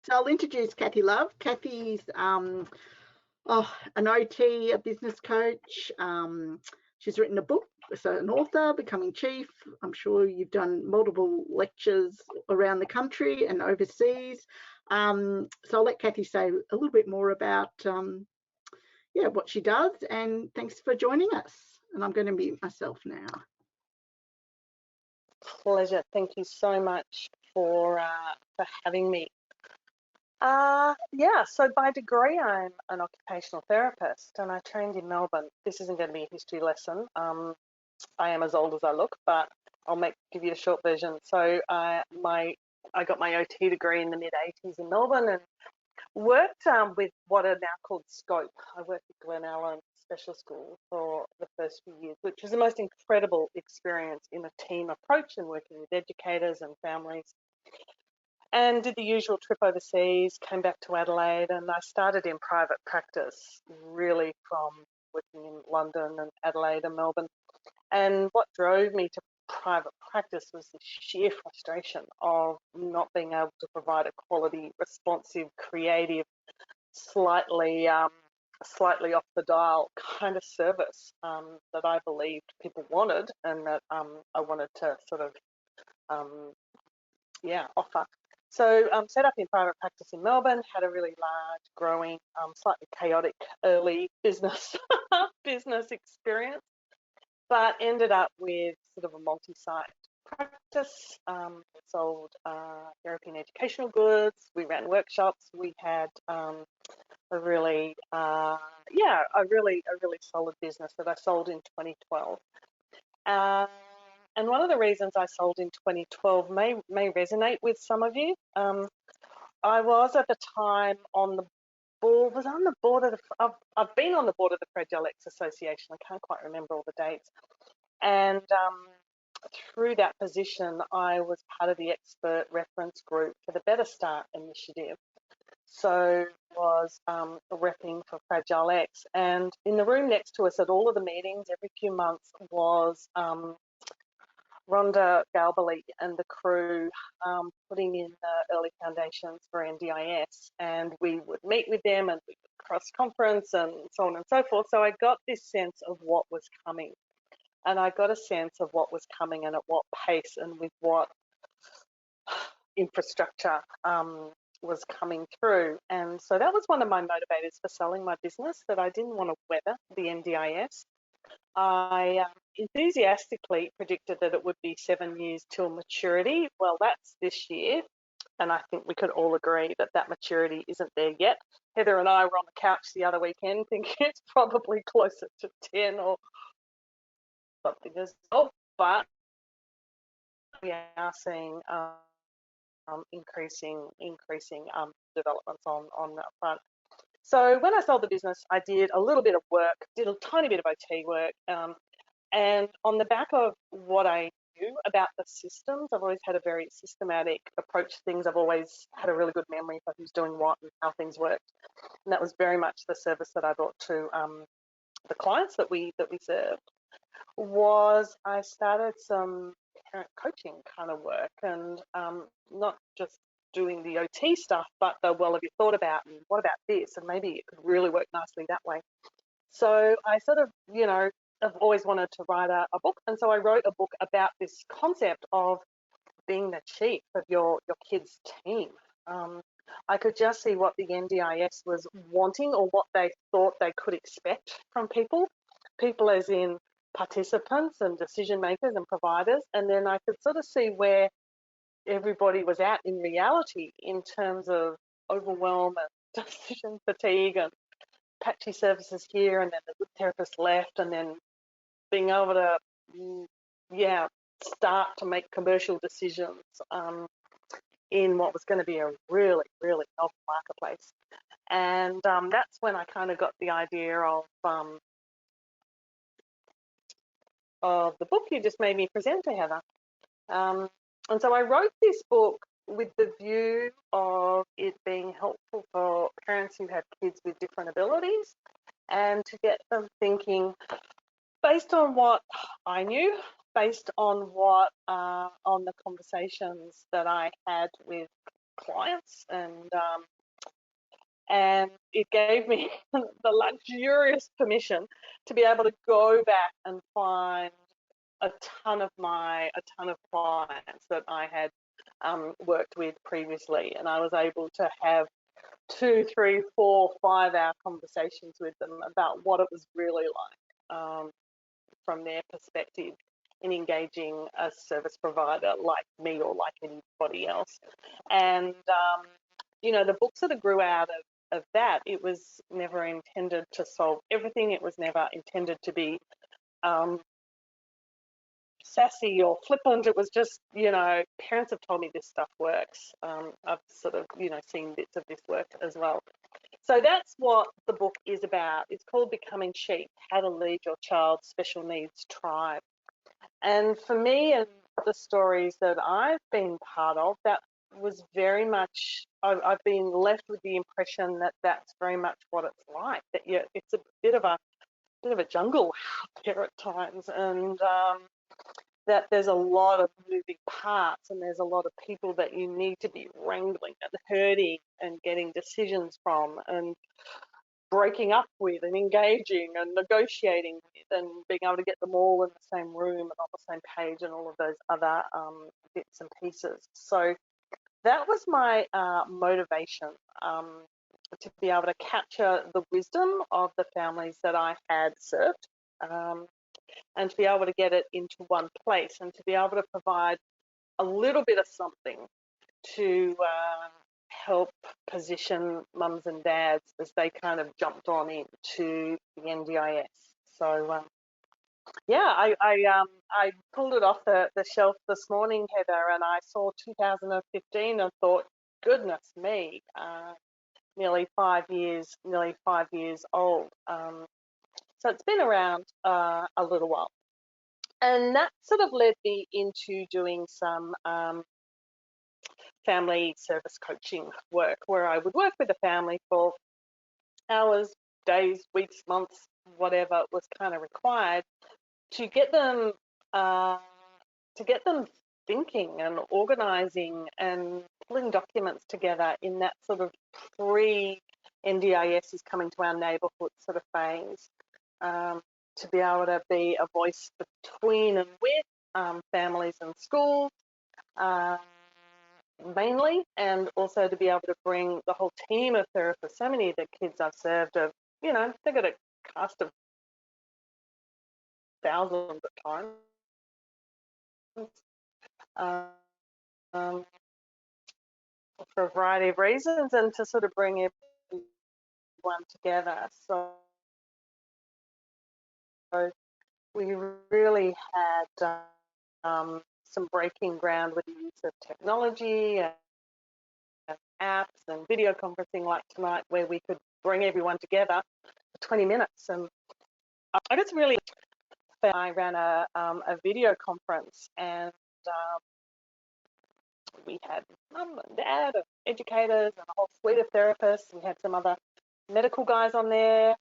So I'll introduce Cathy Love. Cathy's an OT, a business coach. She's written a book, so an author, Becoming Chief. I'm sure you've done multiple lectures around the country and overseas. So I'll let Cathy say a little bit more about what she does, and thanks for joining us. And I'm going to mute myself now. Pleasure. Thank you so much for having me. So by degree, I'm an occupational therapist, and I trained in Melbourne. This isn't going to be a history lesson. I am as old as I look, but I'll give you a short version. So I got my OT degree in the mid-80s in Melbourne, and worked with what are now called Scope. I worked at Glen Allen Special School for the first few years, which was the most incredible experience in a team approach and working with educators and families. And did the usual trip overseas, came back to Adelaide, and I started in private practice, really from working in London and Adelaide and Melbourne. And what drove me to private practice was the sheer frustration of not being able to provide a quality, responsive, creative, slightly off the dial kind of service that I believed people wanted, and that I wanted to sort of offer. So set up in private practice in Melbourne, had a really large, growing, slightly chaotic early business experience, but ended up with sort of a multi-site practice. Sold European educational goods. We ran workshops. We had a really solid business that I sold in 2012. And one of the reasons I sold in 2012 may resonate with some of you. I was at the time on the board. I've been on the board of the Fragile X Association. I can't quite remember all the dates. And through that position, I was part of the expert reference group for the Better Start initiative. So was repping for Fragile X. And in the room next to us at all of the meetings every few months was Rhonda Galbally and the crew putting in the early foundations for NDIS, and we would meet with them and we would cross-conference and so on and so forth. So I got this sense of what was coming, and I got a sense of what was coming and at what pace and with what infrastructure was coming through. And so that was one of my motivators for selling my business, that I didn't want to weather the NDIS. I enthusiastically predicted that it would be 7 years till maturity. Well, that's this year, and I think we could all agree that that maturity isn't there yet. Heather and I were on the couch the other weekend thinking it's probably closer to 10 or something as well, but we are seeing increasing developments on that front. So when I sold the business, I did a little bit of work, did a tiny bit of OT work, and on the back of what I knew about the systems, I've always had a very systematic approach to things. I've always had a really good memory for who's doing what and how things worked, and that was very much the service that I brought to the clients that we served. Was I started some parent coaching kind of work, and not just doing the OT stuff, but the, well, have you thought about, and what about this, and maybe it could really work nicely that way. So I sort of, I've always wanted to write a book, and so I wrote a book about this concept of being the chief of your kids' team. I could just see what the NDIS was wanting, or what they thought they could expect from people as in participants and decision makers and providers, and then I could sort of see where everybody was at in reality in terms of overwhelm and decision fatigue and patchy services here, and then the good therapist left, and then being able to start to make commercial decisions in what was going to be a really, really novel marketplace. And that's when I kind of got the idea of the book you just made me present to Heather. And so I wrote this book with the view of it being helpful for parents who have kids with different abilities, and to get them thinking based on what I knew, based on what on the conversations that I had with clients, and it gave me the luxurious permission to be able to go back and find a ton of clients that I had worked with previously, and I was able to have 2, 3, 4, 5 hour conversations with them about what it was really like from their perspective in engaging a service provider like me or like anybody else. And the book sort of grew out of that. It was never intended to solve everything. It was never intended to be sassy or flippant. It was just, parents have told me this stuff works. I've sort of, seen bits of this work as well. So that's what the book is about. It's called Becoming Chief, How to Lead Your Child's Special Needs Tribe. And for me and the stories that I've been part of, that was very much, I've been left with the impression that that's very much what it's like, that it's a bit of a jungle out there at times, and that there's a lot of moving parts, and there's a lot of people that you need to be wrangling and herding and getting decisions from and breaking up with and engaging and negotiating with, and being able to get them all in the same room and on the same page and all of those other bits and pieces. So that was my motivation, to be able to capture the wisdom of the families that I had served, and to be able to get it into one place, and to be able to provide a little bit of something to help position mums and dads as they kind of jumped on into the NDIS. So I pulled it off the shelf this morning, Heather, and I saw 2015 and thought, goodness me, nearly 5 years old. So it's been around a little while. And that sort of led me into doing some family service coaching work, where I would work with a family for hours, days, weeks, months, whatever was kind of required to get them thinking and organising and pulling documents together in that sort of pre-NDIS is coming to our neighbourhood sort of phase, to be able to be a voice between and with families and schools, mainly, and also to be able to bring the whole team of therapists. So many of the kids I've served have, they've got a cast of thousands at times, for a variety of reasons, and to sort of bring everyone together. So we really had some breaking ground with the use of technology and apps and video conferencing like tonight, where we could bring everyone together for 20 minutes. And I just really, I ran a video conference, and we had mum and dad and educators and a whole suite of therapists. We had some other medical guys on there,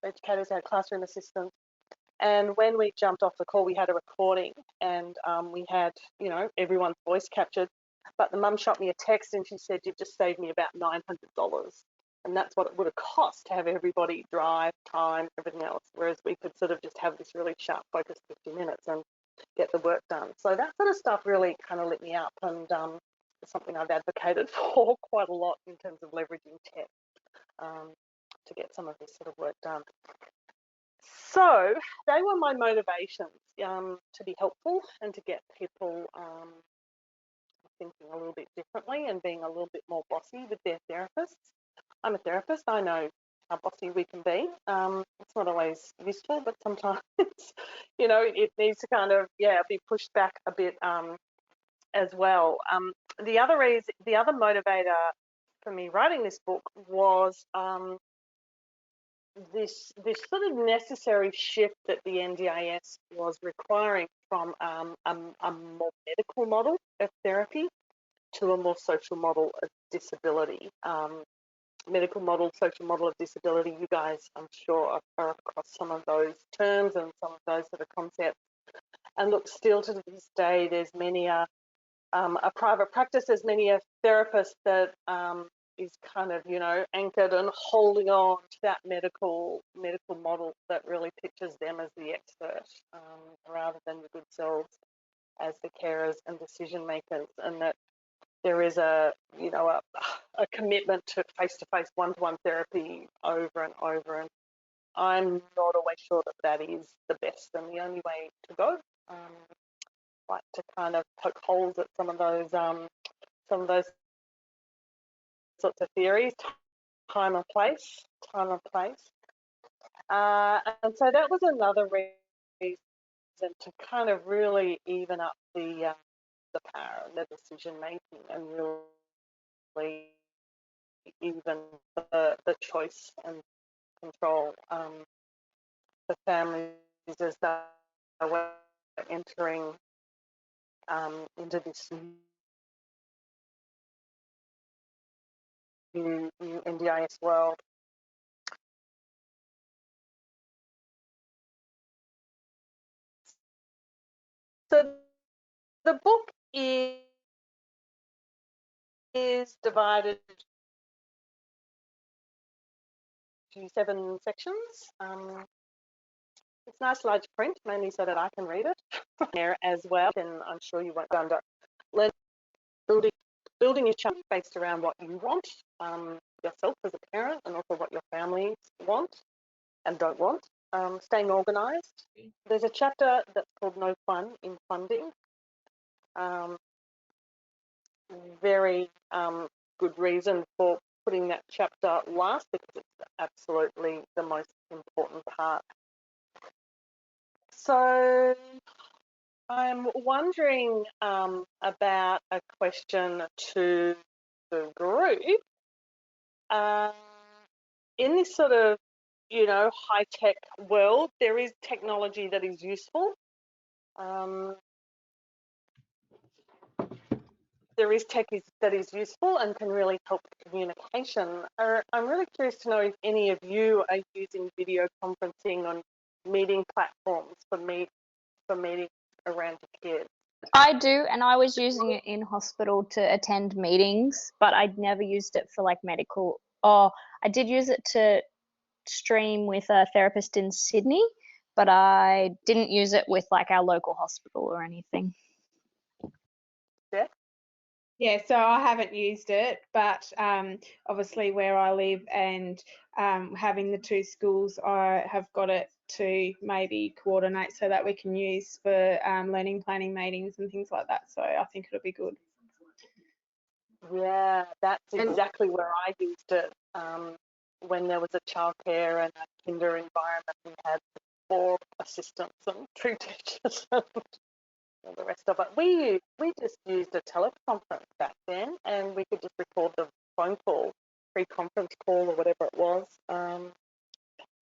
educators, had classroom assistants. And when we jumped off the call, we had a recording, and we had, everyone's voice captured. But the mum shot me a text, and she said, "You've just saved me about $900." And that's what it would have cost to have everybody drive, time, everything else. Whereas we could sort of just have this really sharp, focused 50 minutes and get the work done. So that sort of stuff really kind of lit me up, and it's something I've advocated for quite a lot in terms of leveraging tech to get some of this sort of work done. So they were my motivations, to be helpful and to get people thinking a little bit differently and being a little bit more bossy with their therapists. I'm a therapist. I know how bossy we can be. It's not always useful, but sometimes, it needs to kind of, be pushed back a bit as well. The other motivator for me writing this book was this sort of necessary shift that the NDIS was requiring from a more medical model of therapy to a more social model of disability. Medical model, social model of disability, you guys, I'm sure, are across some of those terms and some of those sort of concepts. And look, still to this day, there's many a private practice. There's many a therapist that is kind of, you know, anchored and holding on to that medical model that really pictures them as the expert, rather than the good selves as the carers and decision makers, and that there is a, you know, a commitment to face-to-face one-to-one therapy over and over, and I'm not always sure that that is the best and the only way to go. Like to kind of poke holes at some of those sorts of theories, time and place. And so that was another reason to kind of really even up the power and the decision making, and really even the choice and control for families as they were entering into this new NDIS world. So the book is divided into 7 sections. It's nice large print, mainly so that I can read it there as well, and I'm sure you won't go under. Building your chapter based around what you want yourself as a parent, and also what your families want and don't want. Staying organised. There's a chapter that's called No Fun in Funding. Very good reason for putting that chapter last, because it's absolutely the most important part. So I'm wondering about a question to the group. In this sort of, you know, high-tech world, there is technology that is useful. There is tech that is useful and can really help communication. I'm really curious to know if any of you are using video conferencing on meeting platforms for meetings around your kids. I do, and I was using it in hospital to attend meetings, but I'd never used it for like medical. Oh, I did use it to stream with a therapist in Sydney, but I didn't use it with like our local hospital or anything. Yeah. Yeah, so I haven't used it, but obviously where I live and having the 2 schools, I have got it to maybe coordinate so that we can use for learning planning meetings and things like that. So I think it'll be good. Yeah, that's exactly where I used it when there was a childcare and a kinder environment. We had 4 assistants and 2 teachers and all the rest of it. We just used a teleconference back then, and we could just record the phone call, pre-conference call or whatever it was,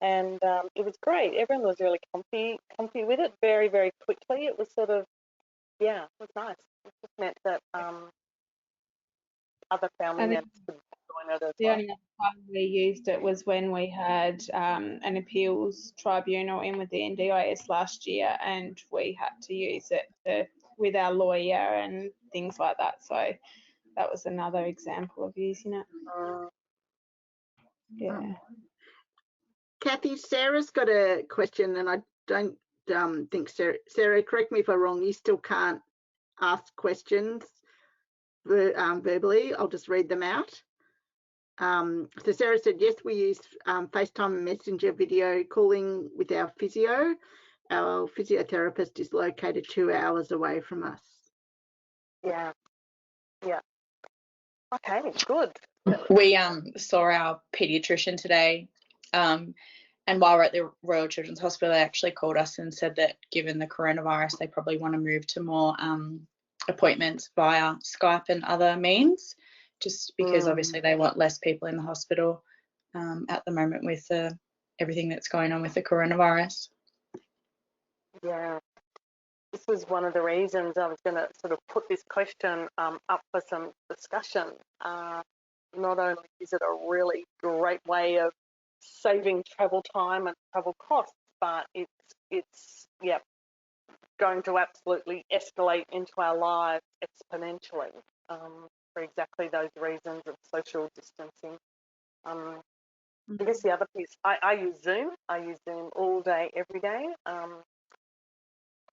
and it was great. Everyone was really comfy with it very, very quickly. It was sort of, yeah, it was nice. It just meant that other family members could join it as The well. only other time we used it was when we had an appeals tribunal in with the NDIS last year, and we had to use it with our lawyer and things like that. So that was another example of using it. Yeah. Cathy, Sarah's got a question, and I don't think Sarah, correct me if I'm wrong, you still can't ask questions verbally. I'll just read them out. So Sarah said, yes, we use FaceTime and Messenger video calling with our physio. Our physiotherapist is located 2 hours away from us. Yeah. Okay, good. We saw our paediatrician today, and while we're at the Royal Children's Hospital, they actually called us and said that given the coronavirus, they probably want to move to more appointments via Skype and other means, just because obviously they want less people in the hospital at the moment with everything that's going on with the coronavirus. Yeah. This was one of the reasons I was going to sort of put this question up for some discussion. Not only is it a really great way of saving travel time and travel costs, but it's going to absolutely escalate into our lives exponentially for exactly those reasons of social distancing. I guess the other piece, I use Zoom. I use Zoom all day, every day.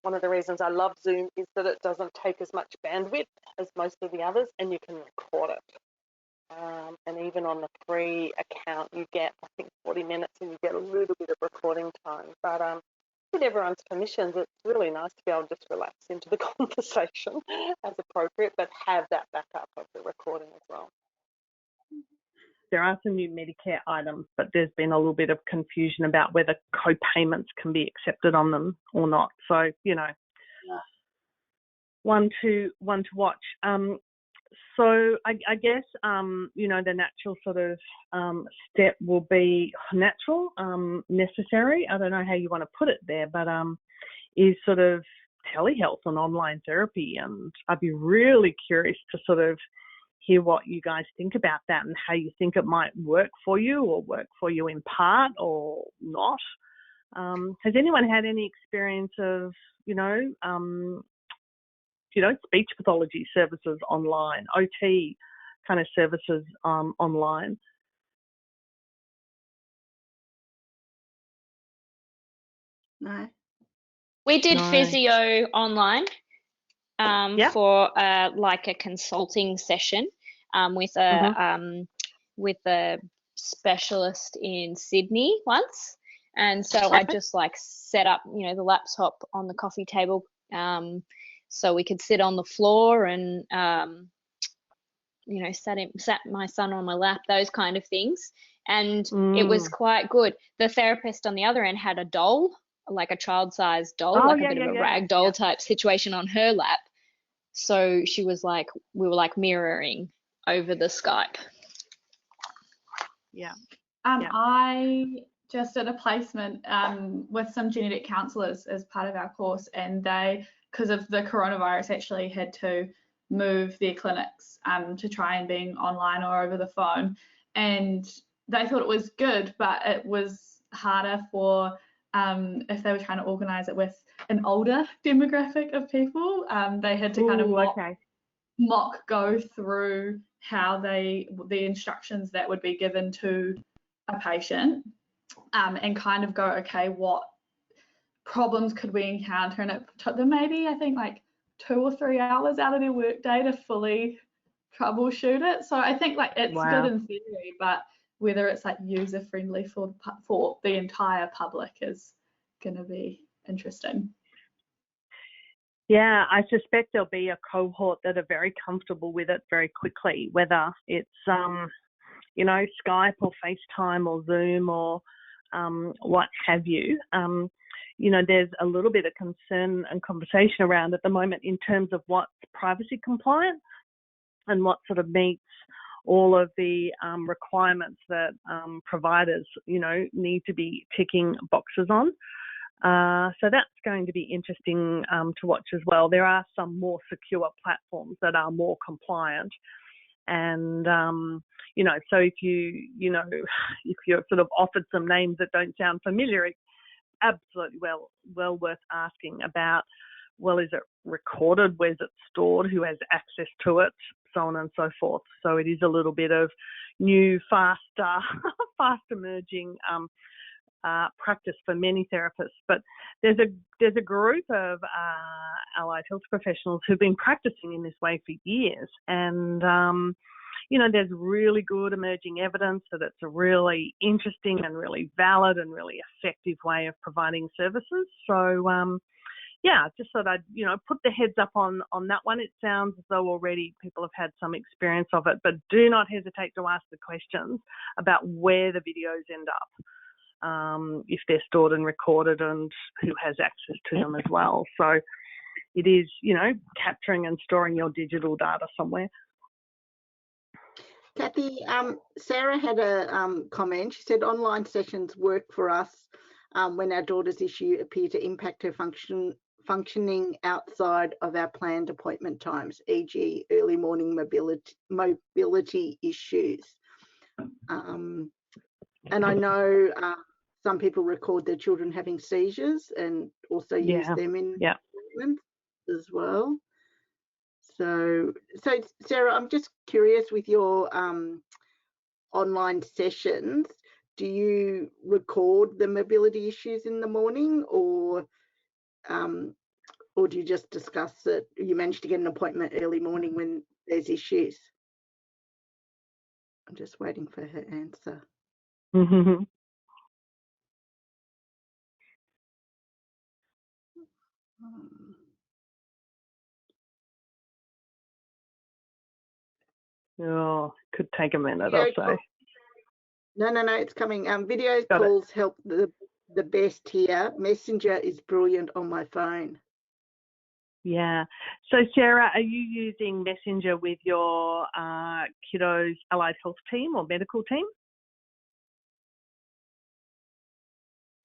One of the reasons I love Zoom is that it doesn't take as much bandwidth as most of the others, and you can record it. And even on the free account, you get, I think, 40 minutes, and you get a little bit of recording time. But with everyone's permissions, it's really nice to be able to just relax into the conversation as appropriate, but have that backup of the recording as well. There are some new Medicare items, but there's been a little bit of confusion about whether co-payments can be accepted on them or not. So, you know, one to watch. So I guess, you know, the natural sort of step will be natural, necessary. I don't know how you want to put it there, but is sort of telehealth and online therapy. And I'd be really curious to sort of hear what you guys think about that and how you think it might work for you or work for you in part or not. Has anyone had any experience of, speech pathology services online, OT kind of services online? No. We did No. physio online Yep. for like a consulting session with a specialist in Sydney once. And so I just like set up, the laptop on the coffee table so we could sit on the floor and, sat my son on my lap, those kind of things. And it was quite good. The therapist on the other end had a doll, like a child-sized doll, a bit of a rag doll type situation on her lap. So she was like, we were like mirroring over the Skype. Yeah. I just did a placement with some genetic counsellors as part of our course, and they, because of the coronavirus, actually had to move their clinics to try and being online or over the phone. And they thought it was good, but it was harder for if they were trying to organise it with an older demographic of people. They had to kind of mock go through how the instructions that would be given to a patient and kind of go, okay, what problems could we encounter? And it took them maybe, I think, like 2 or 3 hours out of their workday to fully troubleshoot it. So I think like it's good in theory, but whether it's like user friendly for the entire public is going to be interesting. Yeah, I suspect there'll be a cohort that are very comfortable with it very quickly, whether it's, Skype or FaceTime or Zoom or what have you. There's a little bit of concern and conversation around at the moment in terms of what's privacy compliant and what sort of meets all of the requirements that providers, need to be ticking boxes on. So that's going to be interesting to watch as well. There are some more secure platforms that are more compliant. And, so if if you're sort of offered some names that don't sound familiar, it's absolutely well worth asking about, well, is it recorded? Where's it stored? Who has access to it? So on and so forth. So it is a little bit of new, fast emerging practice for many therapists. But there's a group of allied health professionals who've been practicing in this way for years, and there's really good emerging evidence that it's a really interesting and really valid and really effective way of providing services. So just thought I'd put the heads up on that one. It sounds as though already people have had some experience of it, but do not hesitate to ask the questions about where the videos end up, if they're stored and recorded, and who has access to them as well. So it is, capturing and storing your digital data somewhere. Cathy, Sarah had a comment. She said online sessions work for us when our daughter's issue appear to impact her functioning outside of our planned appointment times, e.g. early morning mobility issues. And I know some people record their children having seizures and also use them in appointments as well. So Sarah, I'm just curious with your online sessions, do you record the mobility issues in the morning, or do you just discuss it? You manage to get an appointment early morning when there's issues? I'm just waiting for her answer. Oh, could take a minute Video or so. No, it's coming. Video Got calls help the best here. Messenger is brilliant on my phone. Yeah. So, Sarah, are you using Messenger with your kiddos' allied health team or medical team?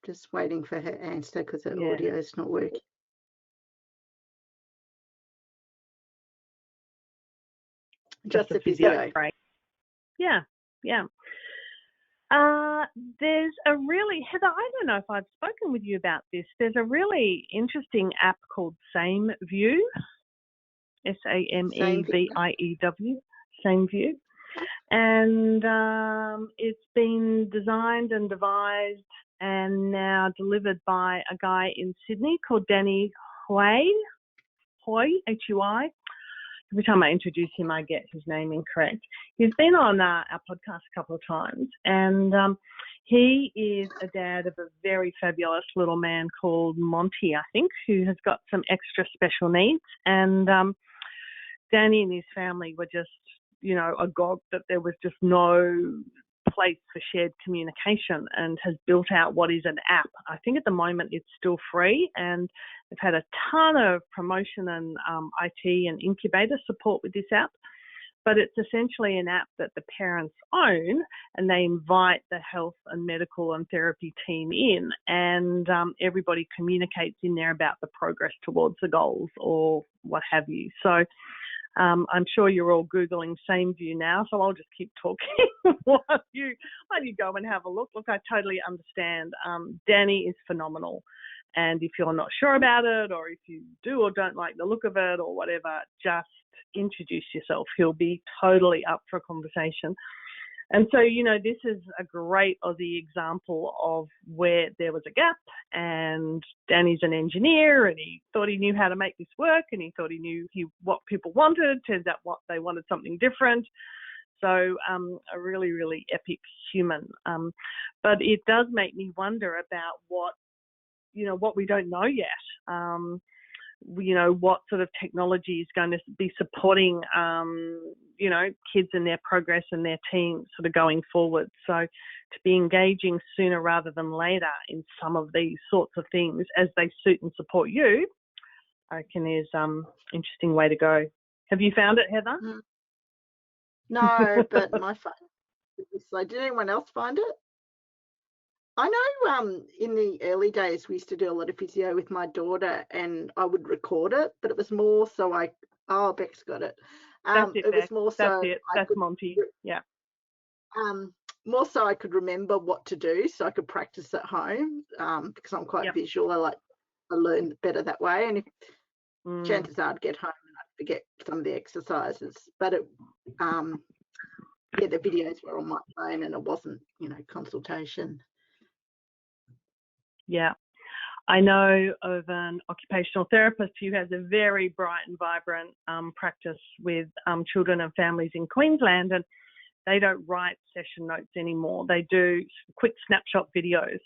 Just waiting for her answer because her Yeah. audio is not working. Just the physio. Right. Yeah. There's a really, Heather, I don't know if I've spoken with you about this. There's a really interesting app called SameView, SAMEVIEW, SameView. And it's been designed and devised and now delivered by a guy in Sydney called Danny Hui, H-U-I. Every time I introduce him, I get his name incorrect. He's been on our podcast a couple of times, and he is a dad of a very fabulous little man called Monty, I think, who has got some extra special needs. And Danny and his family were just, agog that there was just no place for shared communication, and has built out what is an app. I think at the moment it's still free, and they've had a ton of promotion and IT and incubator support with this app. But it's essentially an app that the parents own, and they invite the health and medical and therapy team in, and everybody communicates in there about the progress towards the goals or what have you. So I'm sure you're all Googling SameView now, so I'll just keep talking while you go and have a look. Look, I totally understand. Danny is phenomenal. And if you're not sure about it, or if you do or don't like the look of it or whatever, just introduce yourself. He'll be totally up for a conversation. And so, this is a great Aussie example of where there was a gap, and Danny's an engineer, and he thought he knew how to make this work, and he thought he knew what people wanted. Turns out what they wanted something different. So a really, really epic human. But it does make me wonder about what we don't know yet. What sort of technology is going to be supporting, kids and their progress and their team sort of going forward. So to be engaging sooner rather than later in some of these sorts of things as they suit and support you, I reckon is interesting way to go. Have you found it, Heather? No, but my phone. So did anyone else find it? I know in the early days we used to do a lot of physio with my daughter, and I would record it, but it was more so Beck's got it. That's it, it Beck. was more That's so it. That's Monty. Yeah. More so I could remember what to do, so I could practice at home because I'm quite visual. I learn better that way, and if chances are I'd get home and I'd forget some of the exercises. But the videos were on my phone, and it wasn't consultation. Yeah. I know of an occupational therapist who has a very bright and vibrant practice with children and families in Queensland, and they don't write session notes anymore. They do quick snapshot videos,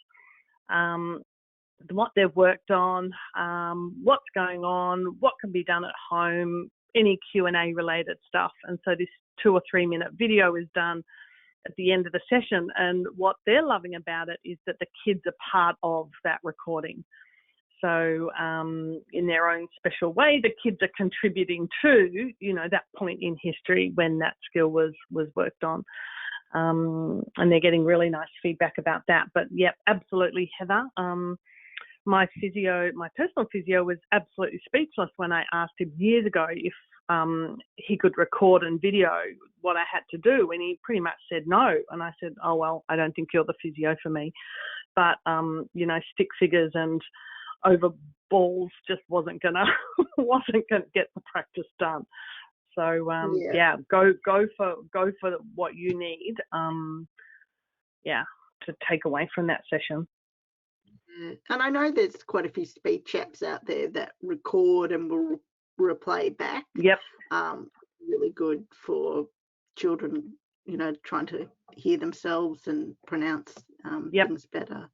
what they've worked on, what's going on, what can be done at home, any Q&A related stuff. And so this 2 or 3 minute video is done at the end of the session, and what they're loving about it is that the kids are part of that recording. So in their own special way, the kids are contributing to that point in history when that skill was worked on, and they're getting really nice feedback about that. But yeah, absolutely, Heather. My personal physio was absolutely speechless when I asked him years ago if he could record and video what I had to do, and he pretty much said no. And I said, oh, well, I don't think you're the physio for me. But, stick figures and over balls just wasn't gonna get the practice done. So go for what you need. To take away from that session. And I know there's quite a few speech apps out there that record and will replay back. Yep. Really good for children, trying to hear themselves and pronounce things better.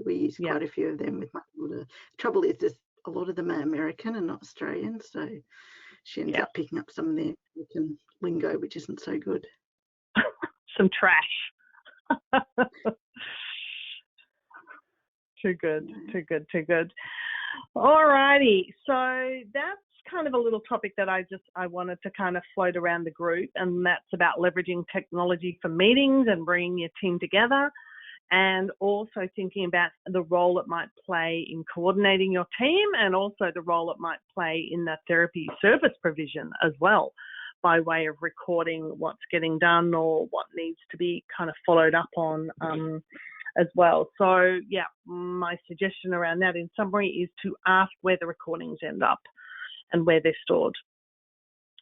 We use quite a few of them with my daughter. The trouble is, a lot of them are American and not Australian, so she ends up picking up some of their American lingo, which isn't so good. Some trash. Too good. All righty. So that's kind of a little topic that I wanted to kind of float around the group, and that's about leveraging technology for meetings and bringing your team together, and also thinking about the role it might play in coordinating your team, and also the role it might play in the therapy service provision as well, by way of recording what's getting done or what needs to be kind of followed up on as well. So my suggestion around that in summary is to ask where the recordings end up and where they're stored.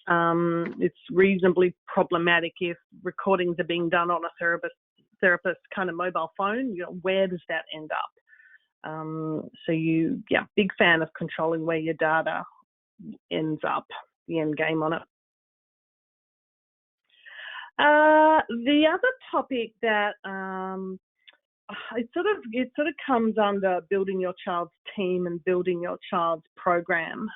It's reasonably problematic if recordings are being done on a therapist kind of mobile phone. Where does that end up? Big fan of controlling where your data ends up, the end game on it. The other topic that it sort of comes under building your child's team and building your child's program,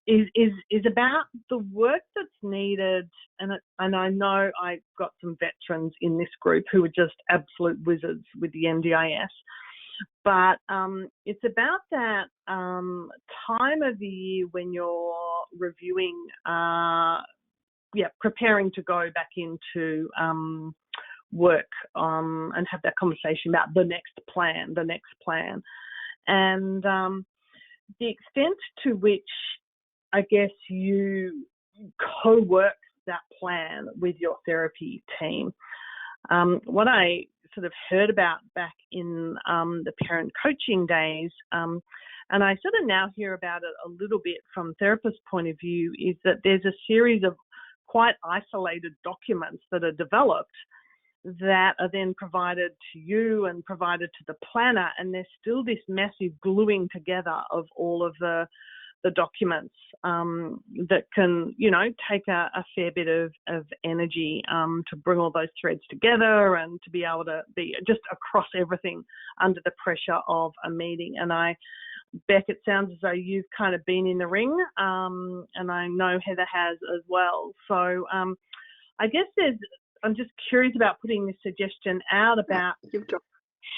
is about the work that's needed. And I know I got some veterans in this group who are just absolute wizards with the NDIS. But it's about that time of the year when you're reviewing, preparing to go back into work and have that conversation about the next plan. And the extent to which, I guess, you co-work that plan with your therapy team. What I sort of heard about back in the parent coaching days, and I sort of now hear about it a little bit from therapist point of view, is that there's a series of quite isolated documents that are developed that are then provided to you and provided to the planner, and there's still this massive gluing together of all of the documents that can, take a fair bit of energy to bring all those threads together and to be able to be just across everything under the pressure of a meeting. And Beck, it sounds as though you've kind of been in the ring, and I know Heather has as well. So I guess I'm just curious about putting this suggestion out about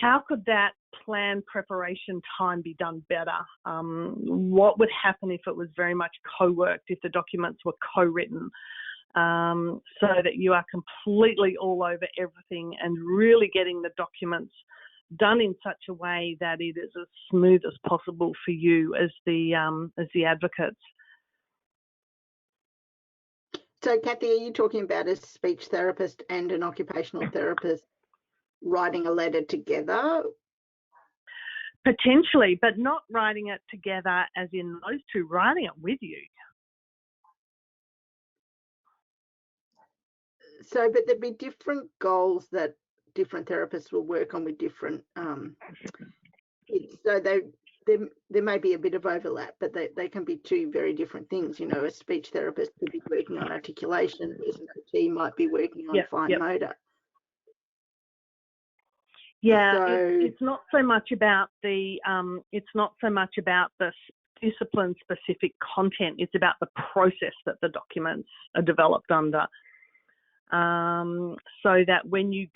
how could that plan preparation time be done better? What would happen if it was very much co-worked, if the documents were co-written, so that you are completely all over everything and really getting the documents done in such a way that it is as smooth as possible for you as the advocates. So, Cathy, are you talking about a speech therapist and an occupational therapist writing a letter together? Potentially, but not writing it together as in those two, writing it with you. So, but there'd be different goals that different therapists will work on with different kids. So there may be a bit of overlap, but they can be two very different things. A speech therapist could be working on articulation, whereas an OT might be working on fine motor. Yeah, so, it's not so much about the discipline specific content. It's about the process that the documents are developed under. So that when you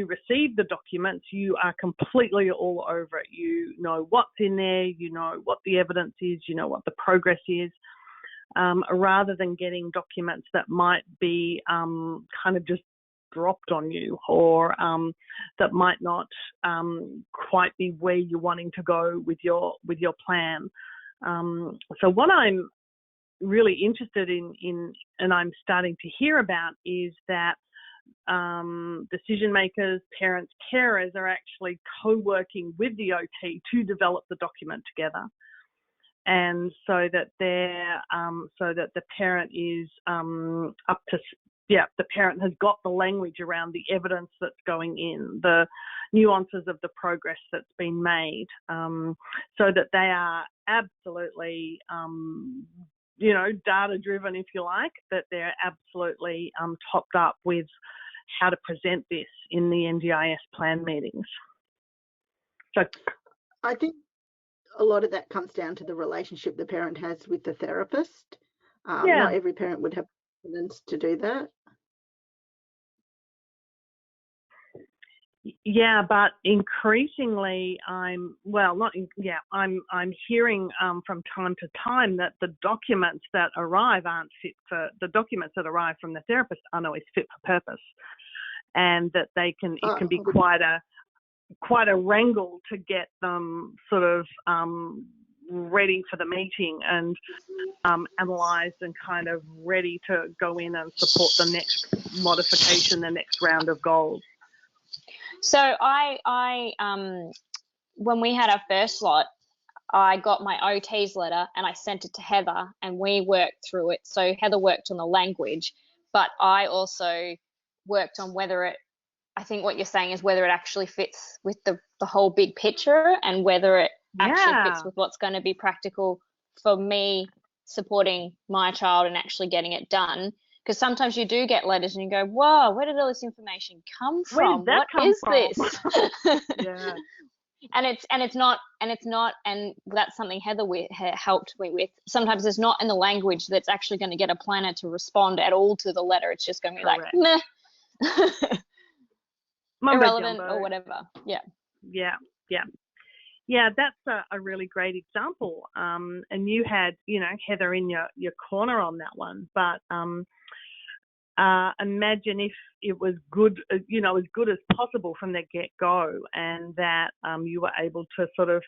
receive the documents, you are completely all over it. You know what's in there, you know what the evidence is, you know what the progress is, rather than getting documents that might be kind of just dropped on you, or that might not quite be where you're wanting to go with your plan. So what I'm really interested in and I'm starting to hear about is that decision makers, parents, carers are actually co-working with the OT to develop the document together, and so that the parent is the parent has got the language around the evidence that's going in, the nuances of the progress that's been made, so that they are absolutely data driven, if you like, that they're absolutely topped up with how to present this in the NDIS plan meetings. So I think a lot of that comes down to the relationship the parent has with the therapist. Not every parent would have confidence to do that. Yeah, but increasingly I'm hearing from time to time that the documents that arrive from the therapist aren't always fit for purpose, and that it can be quite a wrangle to get them sort of ready for the meeting and analysed and kind of ready to go in and support the next modification, the next round of goals. So I when we had our first lot, I got my OT's letter and I sent it to Heather and we worked through it. So Heather worked on the language, but I also worked on I think what you're saying is whether it actually fits with the whole big picture and whether it actually fits with what's going to be practical for me supporting my child and actually getting it done. Because sometimes you do get letters and you go, whoa, where did all this information come from? What is this? Yeah. And it's not, and that's something Heather helped me with. Sometimes it's not in the language that's actually going to get a planner to respond at all to the letter. It's just going to be like, meh, irrelevant or whatever. Yeah, that's a really great example. And you had, Heather in your corner on that one. But imagine if it was good, as good as possible from the get-go, and that you were able to sort of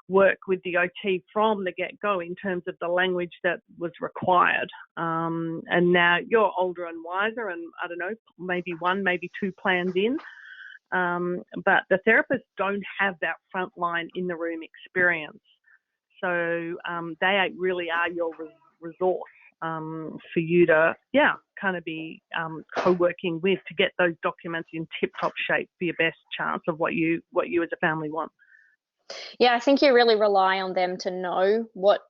work with the OT from the get-go in terms of the language that was required. And now you're older and wiser, and I don't know, maybe 1, maybe 2 plans in. But the therapists don't have that frontline in the room experience. So they really are your resource for you to, kind of be co-working with to get those documents in tip-top shape for your best chance of what you as a family want. Yeah, I think you really rely on them to know what,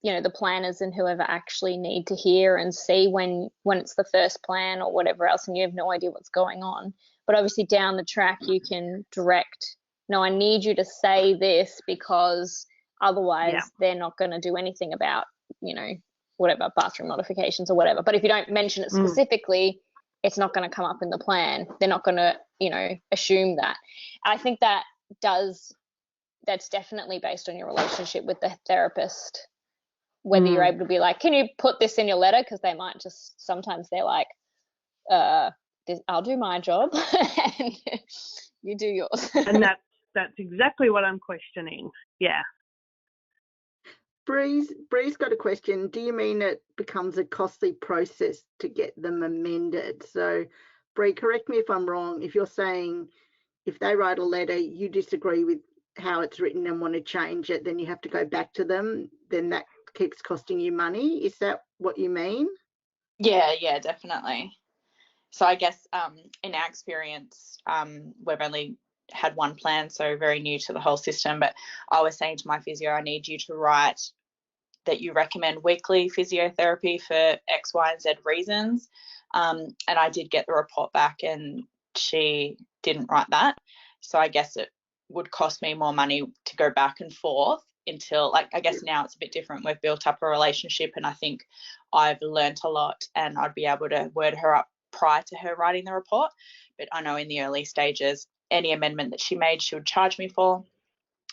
the planners and whoever actually need to hear and see when it's the first plan or whatever else, and you have no idea what's going on. But obviously down the track you can direct, no, I need you to say this because otherwise they're not going to do anything about, whatever, bathroom modifications or whatever. But if you don't mention it specifically, it's not going to come up in the plan. They're not going to, assume that. I think that's definitely based on your relationship with the therapist, whether you're able to be like, can you put this in your letter? Because they might just, sometimes they're like, I'll do my job and you do yours. And that's exactly what I'm questioning. Yeah. Bree's got a question. Do you mean it becomes a costly process to get them amended? So, Bree, correct me if I'm wrong. If you're saying if they write a letter, you disagree with how it's written and want to change it, then you have to go back to them, then that keeps costing you money. Is that what you mean? Yeah, definitely. So I guess in our experience, we've only had one plan, so very new to the whole system. But I was saying to my physio, I need you to write that you recommend weekly physiotherapy for X, Y, and Z reasons. And I did get the report back and she didn't write that. So I guess it would cost me more money to go back and forth until, I guess now it's a bit different. We've built up a relationship and I think I've learnt a lot and I'd be able to word her up prior to her writing the report. But I know in the early stages, any amendment that she made, she would charge me for.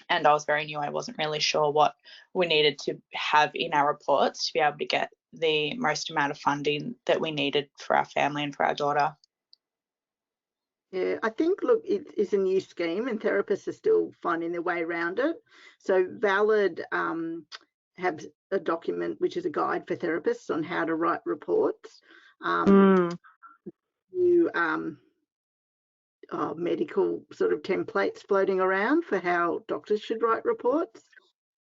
And I was very new. I wasn't really sure what we needed to have in our reports to be able to get the most amount of funding that we needed for our family and for our daughter. Yeah, I think, look, it is a new scheme and therapists are still finding their way around it. So Valid has a document which is a guide for therapists on how to write reports. medical sort of templates floating around for how doctors should write reports.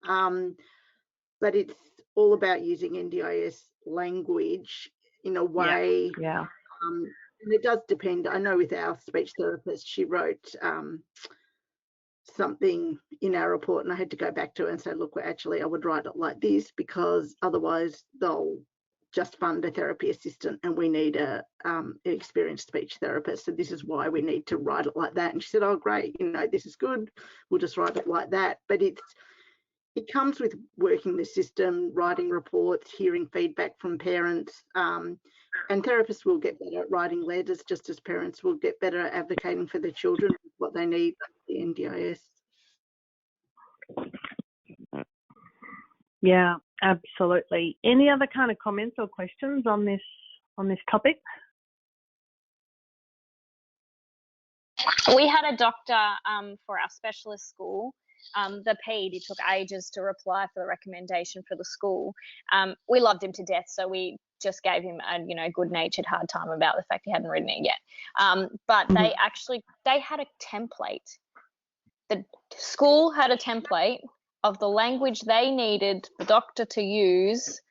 But it's all about using NDIS language in a way. Yeah. And it does depend. I know with our speech therapist, she wrote something in our report, and I had to go back to her and say, look, well, actually, I would write it like this, because otherwise they'll just fund a therapy assistant, and we need a an experienced speech therapist. So this is why we need to write it like that. And she said, oh, great, this is good. We'll just write it like that. But it comes with working the system, writing reports, hearing feedback from parents, and therapists will get better at writing letters, just as parents will get better at advocating for their children, what they need, the NDIS. Yeah, absolutely. Any other kind of comments or questions on this topic? We had a doctor for our specialist school. The PED, it took ages to reply for the recommendation for the school. We loved him to death, so we just gave him a good-natured hard time about the fact he hadn't written it yet. But they had a template. The school had a template of the language they needed the doctor to use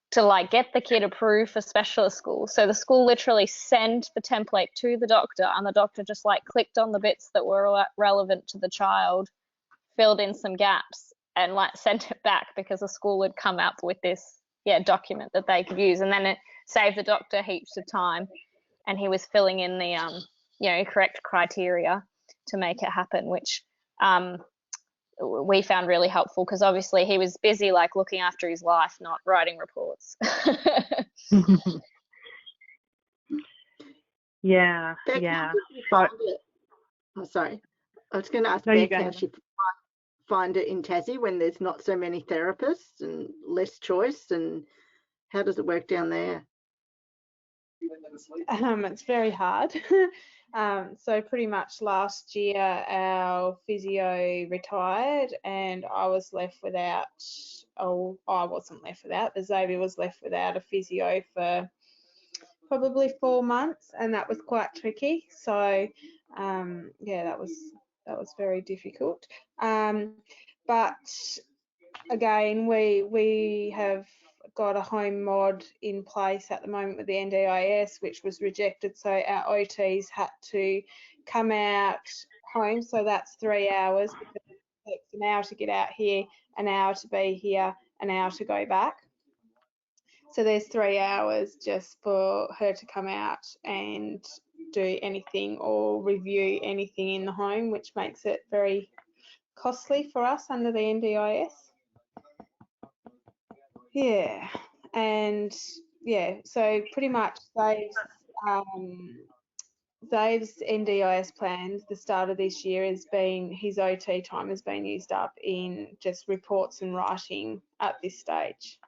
to get the kid approved for specialist school. So the school literally sent the template to the doctor, and the doctor just clicked on the bits that were relevant to the child, filled in some gaps, and sent it back, because the school had come up with this document that they could use. And then it saved the doctor heaps of time, and he was filling in the correct criteria to make it happen, which we found really helpful, because obviously he was busy looking after his life, not writing reports. Yeah. Beck, Yeah. how did you find it? Oh, sorry. I was going to ask Beck how she find it in Tassie when there's not so many therapists and less choice, and how does it work down there? It's very hard. So pretty much last year our physio retired, and I was left without, I wasn't left without, but Xavier was left without a physio for probably 4 months, and that was quite tricky. So that was very difficult. But again, we have got a home mod in place at the moment with the NDIS, which was rejected, so our OTs had to come out home, so that's 3 hours, because it takes an hour to get out here, an hour to be here, an hour to go back. So there's 3 hours just for her to come out and do anything or review anything in the home, which makes it very costly for us under the NDIS. Yeah, and so pretty much Dave's NDIS plan, the start of this year, has been, his OT time has been used up in just reports and writing at this stage.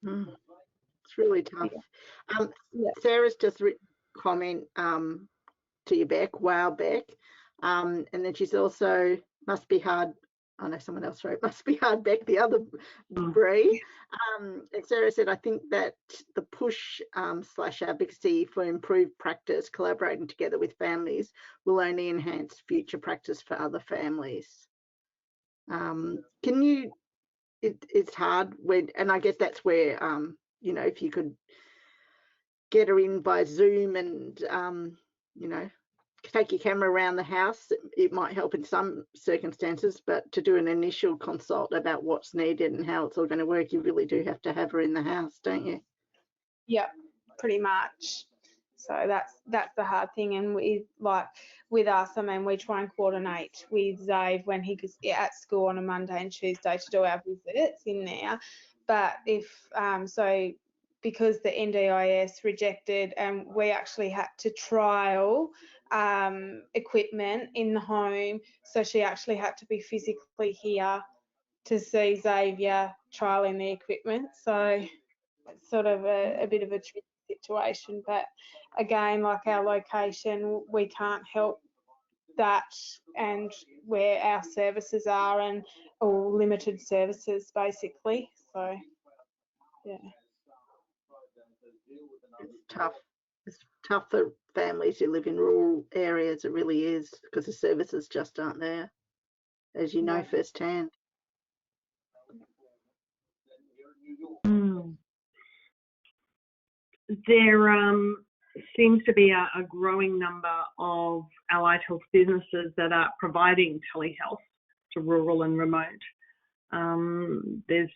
It's really tough. Sarah's just written a comment to you, Beck. Wow, Beck. And then she's also, must be hard. I know someone else wrote, must be hard, Beck, the other Bree. And Sarah said, I think that the push / advocacy for improved practice, collaborating together with families, will only enhance future practice for other families. It's hard when, and I guess that's where, if you could get her in by Zoom and, take your camera around the house, it might help in some circumstances, but to do an initial consult about what's needed and how it's all going to work, you really do have to have her in the house, don't you? Yeah, pretty much. So that's the hard thing. And with us, I mean, we try and coordinate with Zave when he goes at school on a Monday and Tuesday to do our visits in there. But because the NDIS rejected, and we actually had to trial equipment in the home, so she actually had to be physically here to see Xavier trialing the equipment. So it's sort of a bit of a tricky situation, but again, our location, we can't help that, and where our services are, and all limited services basically. So yeah, it's tough. It's tough for families who live in rural areas. It really is, because the services just aren't there, as you know firsthand. There seems to be a growing number of allied health businesses that are providing telehealth to rural and remote. There's,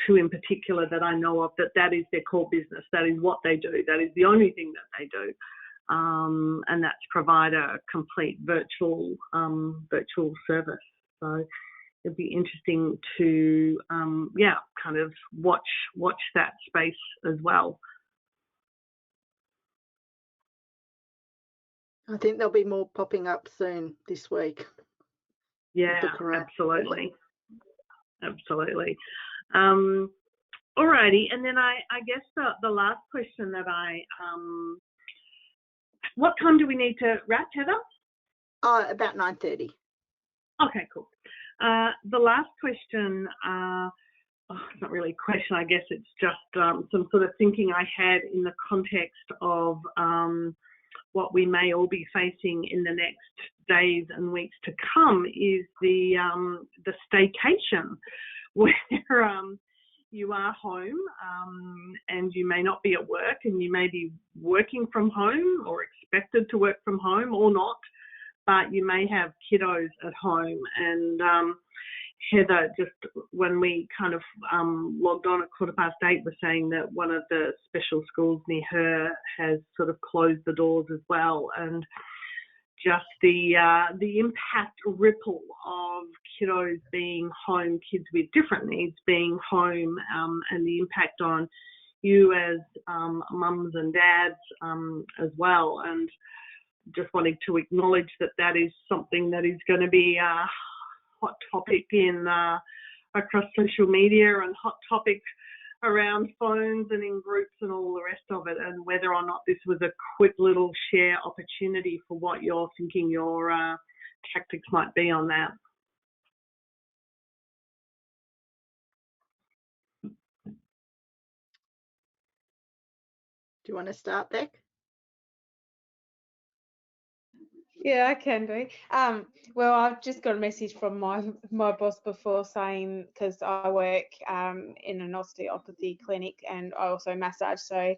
two in particular that I know of that is their core business. That is what they do. That is the only thing that they do. And that's provide a complete virtual service. So it'd be interesting to, kind of watch that space as well. I think there'll be more popping up soon this week. Yeah, absolutely. Absolutely. Alrighty, and then I guess the last question that what time do we need to wrap, Heather? About 9:30. Okay, cool. The last question, it's not really a question, I guess it's just some sort of thinking I had in the context of what we may all be facing in the next days and weeks to come is the staycation, where you are home and you may not be at work, and you may be working from home or expected to work from home or not, but you may have kiddos at home. And Heather, just when we kind of logged on at 8:15, was saying that one of the special schools near her has sort of closed the doors as well, and just the impact ripple of kiddos being home, kids with different needs being home, and the impact on you as mums and dads as well. And just wanting to acknowledge that is something that is going to be a hot topic in across social media, and hot topic around phones and in groups and all the rest of it, and whether or not this was a quick little share opportunity for what you're thinking your tactics might be on that. Do you want to start, Beck? Yeah, I can do. Well, I've just got a message from my boss before saying, because I work in an osteopathy clinic and I also massage, so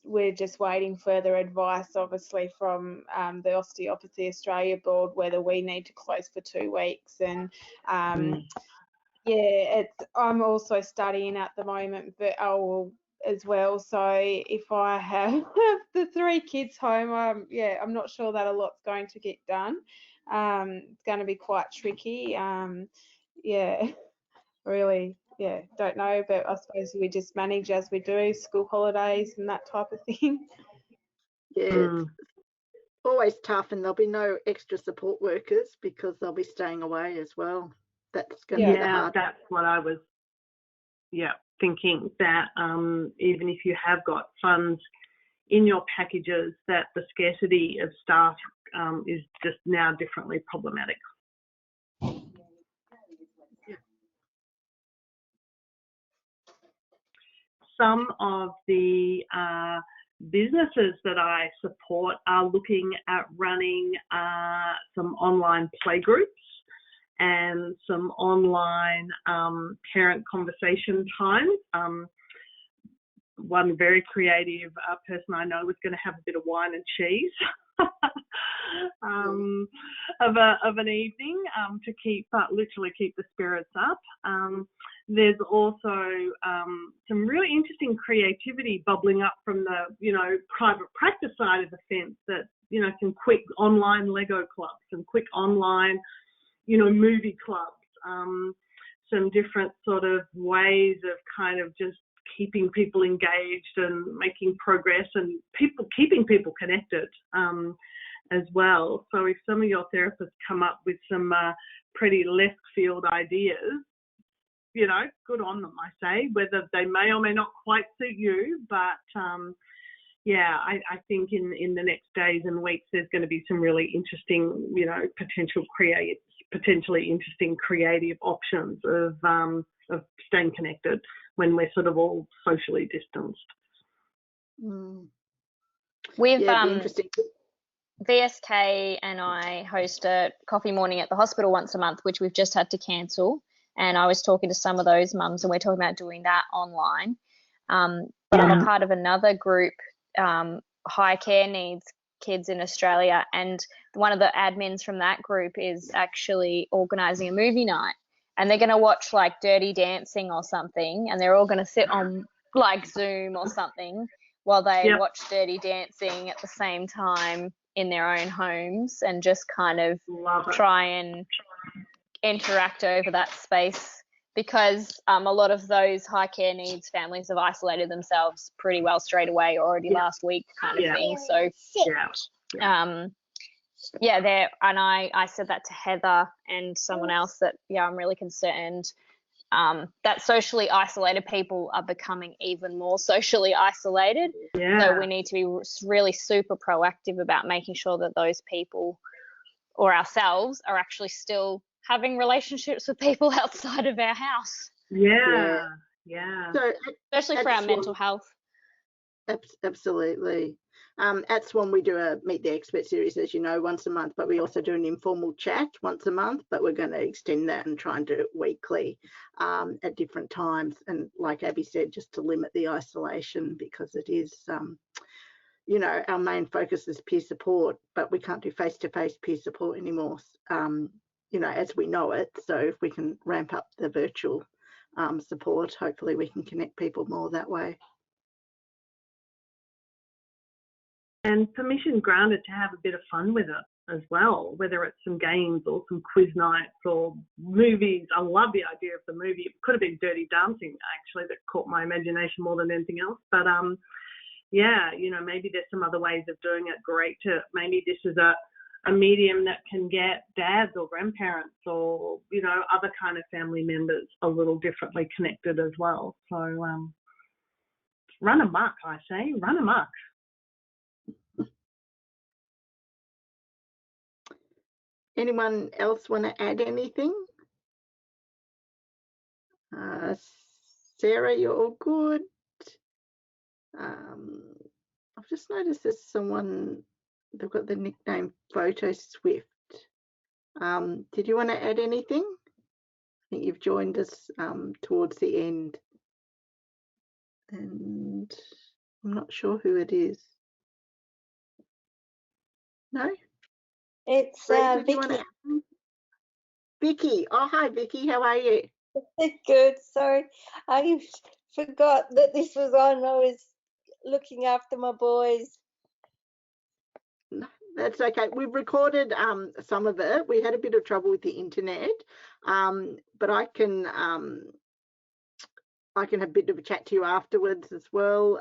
we're just waiting further advice, obviously, from the Osteopathy Australia board, whether we need to close for 2 weeks. And I'm also studying at the moment, but as well. So if I have the 3 kids home, I'm not sure that a lot's going to get done. It's going to be quite tricky. Really, don't know, but I suppose we just manage as we do, school holidays and that type of thing. Yeah, it's always tough, and there'll be no extra support workers because they'll be staying away as well. That's going to be the hard. That's what I was thinking, that even if you have got funds in your packages, that the scarcity of staff is just now differently problematic. Some of the businesses that I support are looking at running some online playgroups and some online parent conversation time. One very creative person I know was going to have a bit of wine and cheese of an evening to literally keep the spirits up. There's also some really interesting creativity bubbling up from the private practice side of the fence, that some quick online Lego clubs, some quick online movie clubs, some different sort of ways of kind of just keeping people engaged and making progress, and keeping people connected as well. So if some of your therapists come up with some pretty left field ideas, good on them, I say, whether they may or may not quite suit you, but I think in the next days and weeks there's going to be some really interesting, potentially interesting creative options of staying connected when we're sort of all socially distanced. Mm. With Yeah, it'd be interesting. VSK and I host a coffee morning at the hospital once a month, which we've just had to cancel. And I was talking to some of those mums, and we're talking about doing that online. But I'm a part of another group, high care needs kids in Australia, and one of the admins from that group is actually organising a movie night, and they're going to watch like Dirty Dancing or something, and they're all going to sit on like Zoom or something while they watch Dirty Dancing at the same time in their own homes, and just kind of try and interact over that space, because a lot of those high care needs families have isolated themselves pretty well straight away already last week kind of thing. So there, and I said that to Heather and someone else that I'm really concerned that socially isolated people are becoming even more socially isolated. So we need to be really super proactive about making sure that those people or ourselves are actually still having relationships with people outside of our house. So especially for our mental health. Absolutely. At SWAN, we do a Meet the Expert series, as you know, once a month, but we also do an informal chat once a month, but we're going to extend that and try and do it weekly at different times. And like Abby said, just to limit the isolation, because it is, our main focus is peer support, but we can't do face-to-face peer support anymore, as we know it. So if we can ramp up the virtual support, hopefully we can connect people more that way. And permission granted to have a bit of fun with it as well, whether it's some games or some quiz nights or movies. I love the idea of the movie. It could have been Dirty Dancing, actually, that caught my imagination more than anything else. But maybe there's some other ways of doing it. Great to, maybe this is a medium that can get dads or grandparents or, other kind of family members a little differently connected as well. So run amok, I say, run amok. Anyone else want to add anything? Sarah, you're all good. I've just noticed there's someone, they've got the nickname Photo Swift. Did you want to add anything? I think you've joined us towards the end, and I'm not sure who it is. No? It's Vicky. Vicky. Oh, hi, Vicky. How are you? Good. Sorry, I forgot that this was on. I was looking after my boys. No, that's okay. We've recorded some of it. We had a bit of trouble with the internet, but I can have a bit of a chat to you afterwards as well.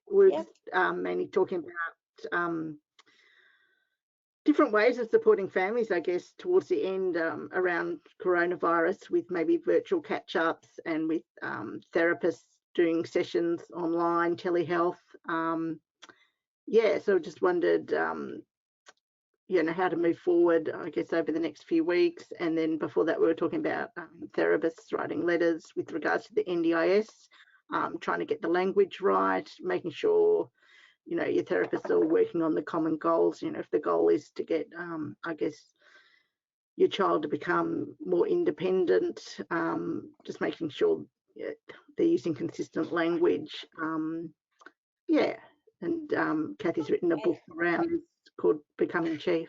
We're mainly talking about different ways of supporting families, I guess, towards the end around coronavirus, with maybe virtual catch-ups and with therapists doing sessions online, telehealth. So just wondered, how to move forward, I guess, over the next few weeks. And then before that, we were talking about therapists writing letters with regards to the NDIS, trying to get the language right, making sure your therapists are working on the common goals. If the goal is to get, your child to become more independent, just making sure they're using consistent language. And Cathy's written a book around this called Becoming Chief.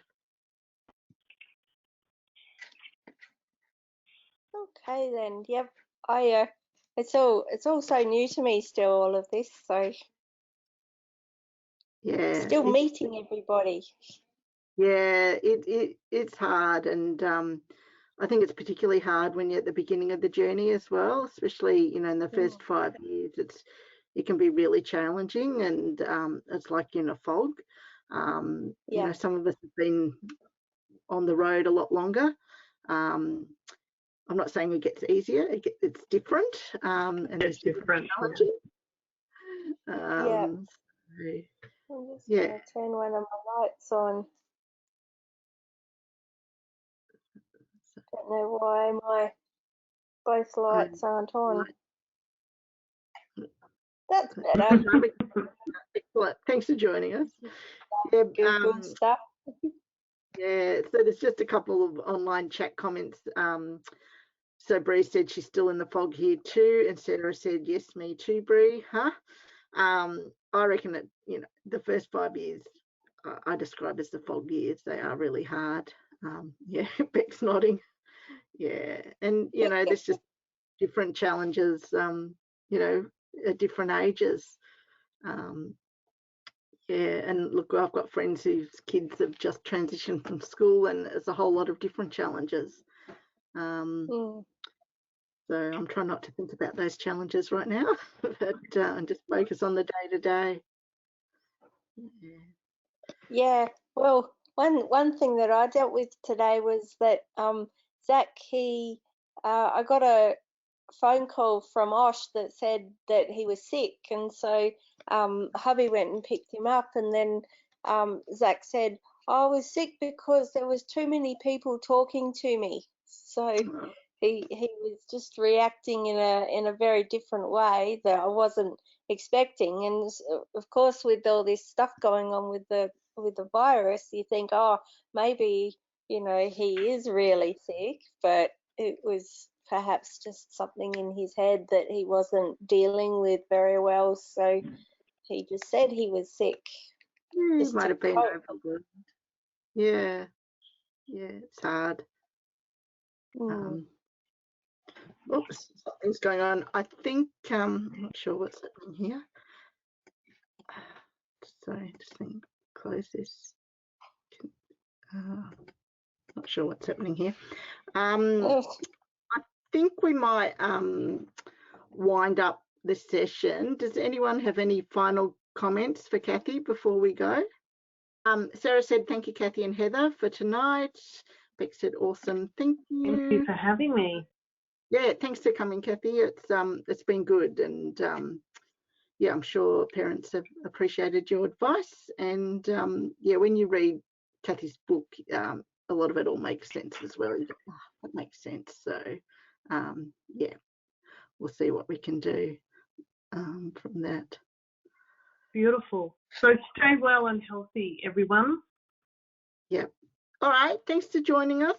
Okay then. Yep. It's all so new to me still, all of this. So still meeting everybody. It's hard, and I think it's particularly hard when you're at the beginning of the journey as well, especially in the first 5 years. It can be really challenging, and it's like in a fog. Some of us have been on the road a lot longer. I'm not saying it gets easier. It's different, and it's different challenges. I'm just going to turn one of my lights on. Don't know why both lights aren't on. That's better. Excellent. Thanks for joining us. Yeah, Good stuff. yeah, so there's just a couple of online chat comments. So Bree said she's still in the fog here too, and Sarah said, yes, me too, Bree, huh? I reckon that, you know, the first 5 years I describe as the fog years. They are really hard. Yeah, Beck's nodding. Yeah, and, you know, there's just different challenges, you know, at different ages. Yeah, and look, I've got friends whose kids have just transitioned from school, and there's a whole lot of different challenges. So I'm trying not to think about those challenges right now, but and just focus on the day-to-day. Yeah, well, one thing that I dealt with today was that Zach, I got a phone call from Osh that said that he was sick, and so hubby went and picked him up, and then Zach said, I was sick because there was too many people talking to me. So he was just reacting in a very different way that I wasn't expecting. And of course, with all this stuff going on with the virus, you think, oh, maybe, you know, he is really sick, but it was perhaps just something in his head that he wasn't dealing with very well. So he just said he was sick. Yeah, he might have been overwhelmed. Yeah, yeah, it's hard. Oops, something's going on. I think I'm not sure what's happening here. Sorry, just think, close this. Not sure what's happening here. I think we might wind up this session. Does anyone have any final comments for Cathy before we go? Sarah said, thank you, Cathy and Heather, for tonight. Beck said, awesome, thank you. Thank you for having me. Yeah, thanks for coming, Cathy. It's been good, and yeah, I'm sure parents have appreciated your advice. And yeah, when you read Cathy's book, a lot of it all makes sense as well. You go, oh, that makes sense. So yeah, we'll see what we can do from that. Beautiful. So stay well and healthy, everyone. Yeah. All right. Thanks for joining us.